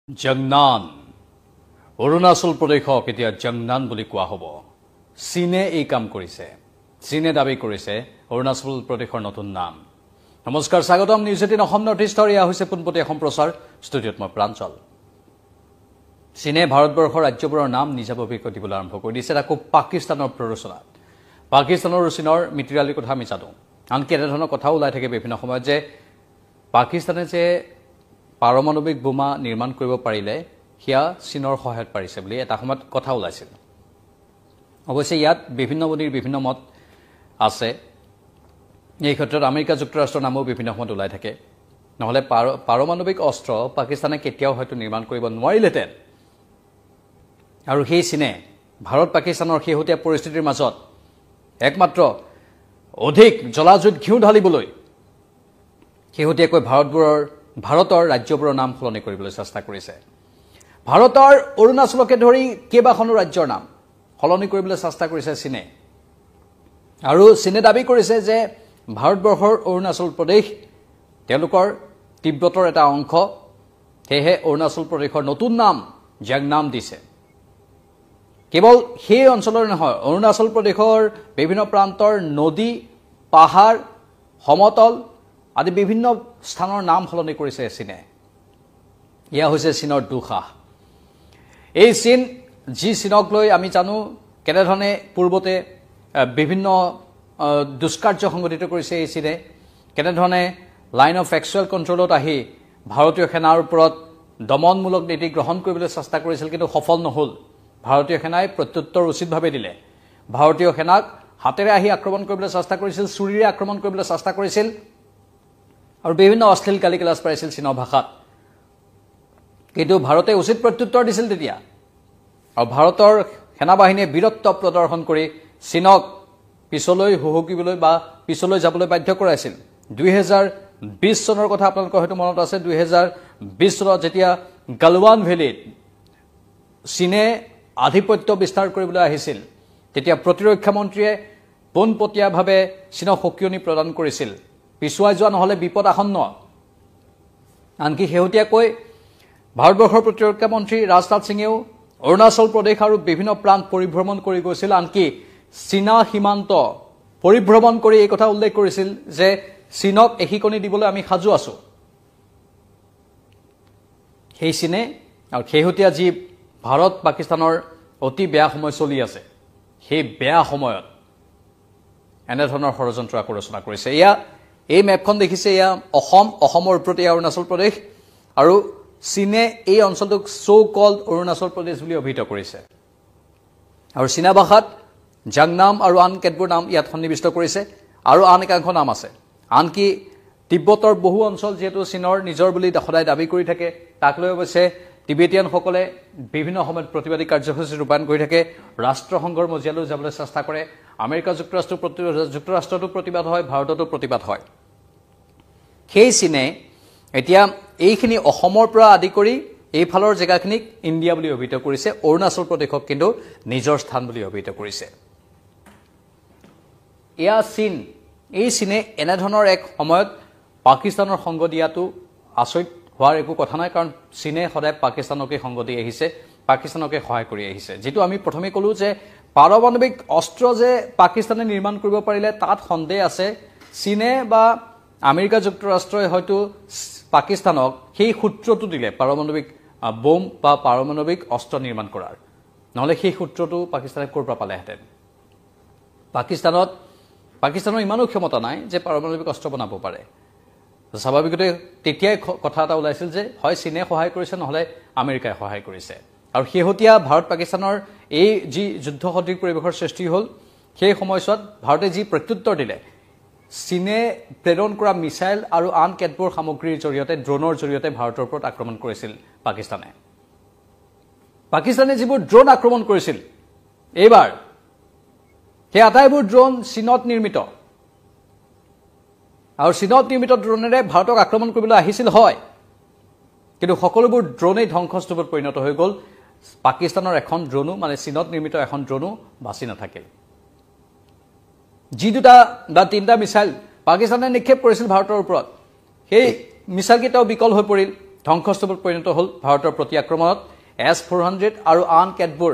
জংনান অৰুণাচল প্ৰদেশক এতিয়া জংনান বুলি কোৱা হ'ব চীনে এই কাম কৰিছে চীনে দাবী কৰিছে অৰুণাচল প্ৰদেশৰ নতুন নাম নমস্কাৰ স্বাগতম নিউজ 18 অসম নৰ্থ ইষ্টৰ ইয়া হৈছে পুনপটীয়া সম্প্ৰচাৰ ষ্টুডিঅ'ত মই প্ৰাঞ্চল চীনে ভাৰতবৰ্ষৰ ৰাজ্যবোৰৰ নাম নিজাববীয়াকৈ দিবলৈ আৰম্ভ কৰি দিছে আকৌ পাকিস্তানৰ প্ৰৰোচনাত পাকিস্তানৰ চীনৰ মিত্ৰালীৰ কথা আমি জানো আনকি এনে ধৰণৰ কথা ওলাই থাকে বিভিন্ন সময়ত যে পাকিস্তানে যে পাৰমাণৱিক বোমা নিৰ্মাণ কৰিব পাৰিলে হিয়া চীনৰ সহায়ত পাৰিছে বুলি এটা সময়ত কথা ওলাইছিল অৱশ্যে ইয়াত বিভিন্ন বনিৰ বিভিন্ন মত আছে এই ক্ষেত্ৰত আমেৰিকা যুক্তৰাষ্ট্ৰৰ নামও বিভিন্ন সময়ত ওলাই থাকে নহলে পাৰমাণৱিক অস্ত্ৰ পাকিস্তানে কেতিয়াও হয়তো নিৰ্মাণ কৰিব নোৱাৰিলেতেন আৰু সেই চীনে ভাৰত পাকিস্তানৰ শেহতীয়া পৰিস্থিতিৰ মাজত একমাত্ৰ অধিক জলাযুদ্ধ ঘিউ ঢালিবলৈ শেহতীয়াকৈ ভাৰতৰ ৰাজ্যবোৰৰ নাম সলনি কৰিবলৈ চেষ্টা কৰিছে ভাৰতৰ অৰুণাচলকে ধৰি কেইবাখনো ৰাজ্যৰ নাম সলনি কৰিবলৈ চেষ্টা কৰিছে চীনে আৰু চীনে দাবী কৰিছে যে ভাৰতবৰ্ষৰ অৰুণাচল প্ৰদেশ তেওঁলোকৰ তিব্বতৰ এটা অংশ সেয়েহে অৰুণাচল প্ৰদেশৰ নতুন নাম জংনাম দিছে কেৱল সেই অঞ্চলৰ নহয় অৰুণাচল প্ৰদেশৰ বিভিন্ন প্ৰান্তৰ নদী পাহাৰ সমতল আদি বিভিন্ন স্থানৰ নাম সলনি কৰিছে চীনে ইয়া হৈছে চীনৰ দুসাহ এই চীন যি চীনক লৈ আমি জানো কেনেধৰণে পূৰ্বতে বিভিন্ন দুষ্কাৰ্য সংঘটিত কৰিছে এই চীনে কেনেধৰণে লাইন অফ এক্সুৱেল কণ্ট্ৰলত আহি ভাৰতীয় সেনাৰ ওপৰত দমনমূলক নীতি গ্ৰহণ কৰিবলৈ চেষ্টা কৰিছিল কিন্তু সফল নহল ভাৰতীয় সেনাই প্ৰত্যুত্তৰ উচিতভাৱে দিলে ভাৰতীয় সেনাক হাতেৰে আহি আক্ৰমণ কৰিবলৈ চেষ্টা কৰিছিল চুৰিৰে আক্ৰমণ কৰিবলৈ চেষ্টা কৰিছিল আৰু বিভিন্ন অশ্লীল গালিগালাজ পাৰিছিল চীনৰ ভাষাত কিন্তু ভাৰতে উচিত প্ৰত্যুত্তৰ দিছিল তেতিয়া আৰু ভাৰতৰ সেনাবাহিনীয়ে বীৰত্ব প্ৰদৰ্শন কৰি চীনক পিছলৈ হুহুকিবলৈ বা পিছলৈ যাবলৈ বাধ্য কৰাইছিল 2020 চনৰ কথা আপোনালোকৰ হয়তো মনত আছে 2020 চনত যেতিয়া গালৱান ভেলীত চীনে আধিপত্য বিস্তাৰ কৰিবলৈ আহিছিল তেতিয়া প্ৰতিৰক্ষা মন্ত্ৰীয়ে পোনপটীয়াভাৱে চীনক সকিয়নি প্ৰদান কৰিছিল পিছুৱাই যোৱা নহলে বিপদ আসন্ন আনকি শেহতীয়াকৈ ভাৰতবৰ্ষৰ প্ৰতিৰক্ষা মন্ত্ৰী ৰাজনাথ সিঙেও অৰুণাচল প্ৰদেশ আৰু বিভিন্ন প্ৰান্ত পৰিভ্ৰমণ কৰি গৈছিল আনকি চীনা সীমান্ত পৰিভ্ৰমণ কৰি এই কথা উল্লেখ কৰিছিল যে চীনক এশিকনি দিবলৈ আমি সাজু আছো সেই চীনে আৰু শেহতীয়া যি ভাৰত পাকিস্তানৰ অতি বেয়া সময় চলি আছে সেই বেয়া সময়ত এনে ধৰণৰ ষড়যন্ত্ৰ আকৌ ৰচনা কৰিছে এয়া এই মেপখন দেখিছে এয়া অসমৰ ওপৰত অৰুণাচল প্ৰদেশ আৰু চীনে এই অঞ্চলটোক সো কল্ড অৰুণাচল প্ৰদেশ বুলি অভিহিত কৰিছে আৰু চীনা ভাষাত জংনাম আৰু আন কেতবোৰ নাম ইয়াত সন্নিৱিষ্ট কৰিছে আৰু আন একাংশ নাম আছে আনকি তিব্বতৰ বহু অঞ্চল যেহেতু চীনৰ নিজৰ বুলি সদায় দাবী কৰি থাকে তাক লৈ অৱশ্যে টিবেটিয়ানসকলে বিভিন্ন সময়ত প্ৰতিবাদী কাৰ্যসূচী ৰূপায়ণ কৰি থাকে ৰাষ্ট্ৰসংঘৰ মজিয়ালৈ যাবলৈ চেষ্টা কৰে আমেৰিকা যুক্তৰাষ্ট্ৰতো প্ৰতিবাদ হয় ভাৰততো প্ৰতিবাদ হয় সেই চীনে এতিয়া এইখিনি অসমৰ পৰা আদি কৰি এইফালৰ জেগাখিনিক ইণ্ডিয়া বুলি অভিহিত কৰিছে অৰুণাচল প্ৰদেশক কিন্তু নিজৰ স্থান বুলি অভিহিত কৰিছে এয়া চীন এই চীনে এনেধৰণৰ এক সময়ত পাকিস্তানৰ সংগ দিয়াটো আচৰিত হোৱাৰ একো কথা নাই কাৰণ চীনে সদায় পাকিস্তানকে সংগ দি আহিছে পাকিস্তানকে সহায় কৰি আহিছে যেটো আমি প্ৰথমে কলো যে পাৰমাণৱিক অস্ত্ৰ যে পাকিস্তানে নিৰ্মাণ কৰিব পাৰিলে তাত সন্দেহ আছে চীনে বা আমেৰিকা যুক্তৰাষ্ট্ৰই হয়তো পাকিস্তানক সেই সূত্ৰটো দিলে পাৰমাণৱিক বোম বা পাৰমাণৱিক অস্ত্ৰ নিৰ্মাণ কৰাৰ নহলে সেই সূত্ৰটো পাকিস্তানে ক'ৰ পৰা পালেহেঁতেন পাকিস্তানৰ ইমানো ক্ষমতা নাই যে পাৰমাণৱিক অস্ত্ৰ বনাব পাৰে স্বাভাৱিকতে তেতিয়াই কথা এটা ওলাইছিল যে হয় চীনে সহায় কৰিছে নহলে আমেৰিকাই সহায় কৰিছে আৰু শেহতীয়া ভাৰত পাকিস্তানৰ এই যি যুদ্ধ সদৃশ পৰিৱেশৰ সৃষ্টি হ'ল সেই সময়ছোৱাত ভাৰতে যি প্ৰত্যুত্তৰ দিলে চীনে প্ৰেৰণ কৰা মিছাইল আৰু আন কেতবোৰ সামগ্ৰীৰ জৰিয়তে ড্ৰোনৰ জৰিয়তে ভাৰতৰ ওপৰত আক্ৰমণ কৰিছিল পাকিস্তানে যিবোৰ ড্ৰোন আক্ৰমণ কৰিছিল এইবাৰ সেই আটাইবোৰ ড্ৰোন চীনত নিৰ্মিত আৰু চীনত নিৰ্মিত ড্ৰোনেৰে ভাৰতক আক্ৰমণ কৰিবলৈ আহিছিল হয় কিন্তু সকলোবোৰ ড্ৰোনেই ধ্বংসস্তূপত পৰিণত হৈ গ'ল পাকিস্তানৰ এখন ড্ৰোনো মানে চীনত নিৰ্মিত এখন ড্ৰোনো বাচি নাথাকিল যি দুটা বা তিনিটা মিছাইল পাকিস্তানে নিক্ষেপ কৰিছিল ভাৰতৰ ওপৰত সেই মিছাইল কেইটাও বিকল হৈ পৰিল ধ্বংসস্তূপত পৰিণত হ'ল ভাৰতৰ প্ৰতি আক্ৰমণত S-400 আৰু আন কেতবোৰ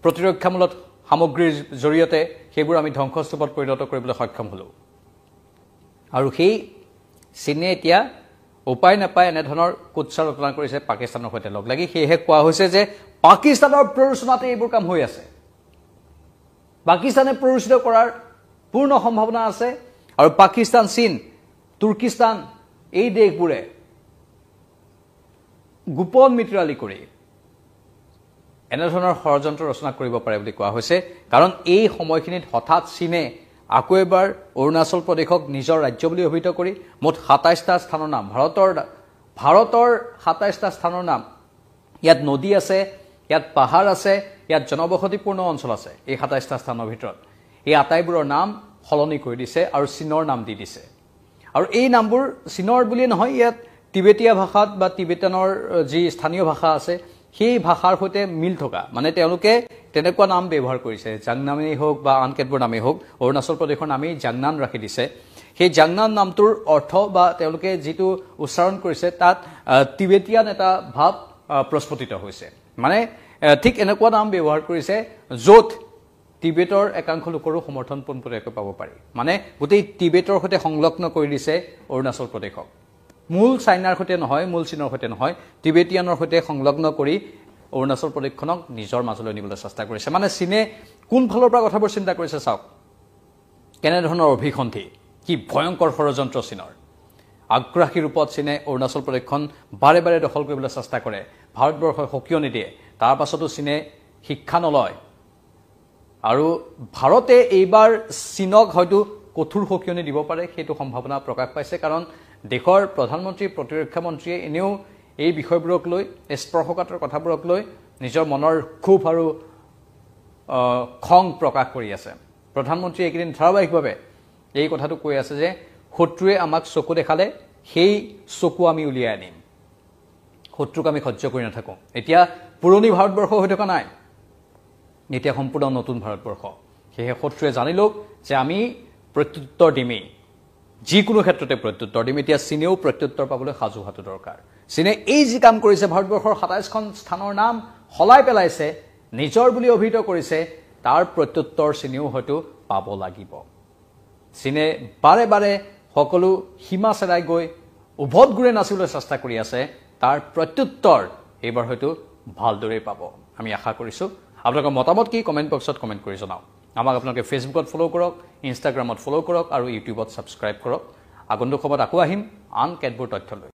প্ৰতিৰক্ষামূলক সামগ্ৰীৰ জৰিয়তে সেইবোৰ আমি ধ্বংসস্তূপত পৰিণত কৰিবলৈ সক্ষম হ'লো আৰু সেই চীনে এতিয়া উপায় নাপায় এনেধৰণৰ কুৎসা ৰচনা কৰিছে পাকিস্তানৰ সৈতে লগ লাগি সেয়েহে কোৱা হৈছে যে পাকিস্তানৰ প্ৰৰোচনাতে এইবোৰ কাম হৈ আছে পাকিস্তানে প্ৰৰোচিত কৰাৰ পূৰ্ণ সম্ভাৱনা আছে আৰু পাকিস্তান চীন তুৰ্কিস্তান এই দেশবোৰে গোপন মিত্ৰালি কৰি এনেধৰণৰ ষড়যন্ত্ৰ ৰচনা কৰিব পাৰে বুলি কোৱা হৈছে কাৰণ এই সময়খিনিত হঠাৎ চীনে আকৌ এবাৰ অৰুণাচল প্ৰদেশক নিজৰ ৰাজ্য বুলি অভিহিত কৰি মুঠ ২৭টা স্থানৰ নাম ভাৰতৰ ২৭টা স্থানৰ নাম ইয়াত নদী আছে ইয়াত পাহাৰ আছে ইয়াত জনবসতিপূৰ্ণ অঞ্চল আছে এই ২৭টা স্থানৰ ভিতৰত এই আটাইবোৰৰ নাম সলনি কৰি দিছে আৰু চীনৰ নাম দি দিছে আৰু এই নামবোৰ চীনৰ বুলিয়ে নহয় ইয়াত টিবেটীয় ভাষাত বা টিবেটানৰ যি স্থানীয় ভাষা আছে সেই ভাষাৰ সৈতে মিল থকা মানে তেওঁলোকে তেনেকুৱা নাম ব্যৱহাৰ কৰিছে জাংনামেই হওক বা আন কেতবোৰ নামেই হওক অৰুণাচল প্ৰদেশৰ নামেই জাংনান ৰাখি দিছে সেই জাংনান নামটোৰ অৰ্থ বা তেওঁলোকে যিটো উচ্চাৰণ কৰিছে তাত টিবেটিয়ান এটা ভাৱ প্ৰস্ফুটিত হৈছে মানে ঠিক এনেকুৱা নাম ব্যৱহাৰ কৰিছে য'ত টিবেটৰ একাংশ লোকৰো সমৰ্থন পোনপটীয়াকৈ পাব পাৰি মানে গোটেই টিবেটৰ সৈতে সংলগ্ন কৰি দিছে অৰুণাচল প্ৰদেশক মূল চাইনাৰ সৈতে নহয় মূল চীনৰ সৈতে নহয় টিবেটিয়ানৰ সৈতে সংলগ্ন কৰি অৰুণাচল প্ৰদেশখনক নিজৰ মাজলৈ নিবলৈ চেষ্টা কৰিছে মানে চীনে কোন ফালৰ পৰা কথাবোৰ চিন্তা কৰিছে চাওক কেনেধৰণৰ অভিসন্ধি কি ভয়ংকৰ ষড়যন্ত্ৰ চীনৰ আগ্ৰাসী ৰূপত চীনে অৰুণাচল প্ৰদেশখন বাৰে বাৰে দখল কৰিবলৈ চেষ্টা কৰে ভাৰতবৰ্ষই সকিয় নিদিয়ে তাৰ পাছতো চীনে শিক্ষা নলয় আৰু ভাৰতে এইবাৰ চীনক হয়তো কঠোৰ সকিয়নি দিব পাৰে সেইটো সম্ভাৱনা প্ৰকাশ পাইছে কাৰণ দেশৰ প্ৰধানমন্ত্ৰী প্ৰতিৰক্ষা মন্ত্ৰীয়ে এনেও এই বিষয়বোৰক লৈ স্পৰ্শকাতৰ কথাবোৰক লৈ নিজৰ মনৰ ক্ষোভ আৰু খং প্ৰকাশ কৰি আছে প্ৰধানমন্ত্ৰী এইকেইদিন ধাৰাবাহিকভাৱে এই কথাটো কৈ আছে যে শত্ৰুৱে আমাক চকু দেখালে সেই চকু আমি উলিয়াই আনিম শত্ৰুক আমি সহ্য কৰি নাথাকোঁ এতিয়া পুৰণি ভাৰতবৰ্ষ হৈ থকা নাই এতিয়া সম্পূৰ্ণ নতুন ভাৰতবৰ্ষ সেয়ে শত্ৰুৱে জানিলক যে আমি প্ৰত্যুত্তৰ দিমেই যিকোনো ক্ষেত্ৰতে প্ৰত্যুত্তৰ দিম এতিয়া চীনেও প্ৰত্যুত্তৰ পাবলৈ সাজু হোৱাটো দৰকাৰ চীনে এই যি কাম কৰিছে ভাৰতবৰ্ষৰ ২৭খন স্থানৰ নাম সলাই পেলাইছে নিজৰ বুলি অভিহিত কৰিছে তাৰ প্ৰত্যুত্তৰ চীনেও হয়তো পাব লাগিব চীনে বাৰে বাৰে সকলো সীমা চেৰাই গৈ উভত গুৰে নাচিবলৈ চেষ্টা কৰি আছে তাৰ প্ৰত্যুত্তৰ এইবাৰ হয়তো ভালদৰে পাব আমি আশা কৰিছোঁ আপোনালোকৰ মতামত কি কমেণ্ট বক্সত কমেণ্ট কৰি জনাওক আমাক আপোনালোকে ফেচবুকত ফ'ল' কৰক ইনষ্টাগ্ৰামত ফ'ল' কৰক আৰু ইউটিউবত ছাবস্ক্ৰাইব কৰক আগন্তুক সময়ত আকৌ আহিম আন কেতবোৰ তথ্য লৈ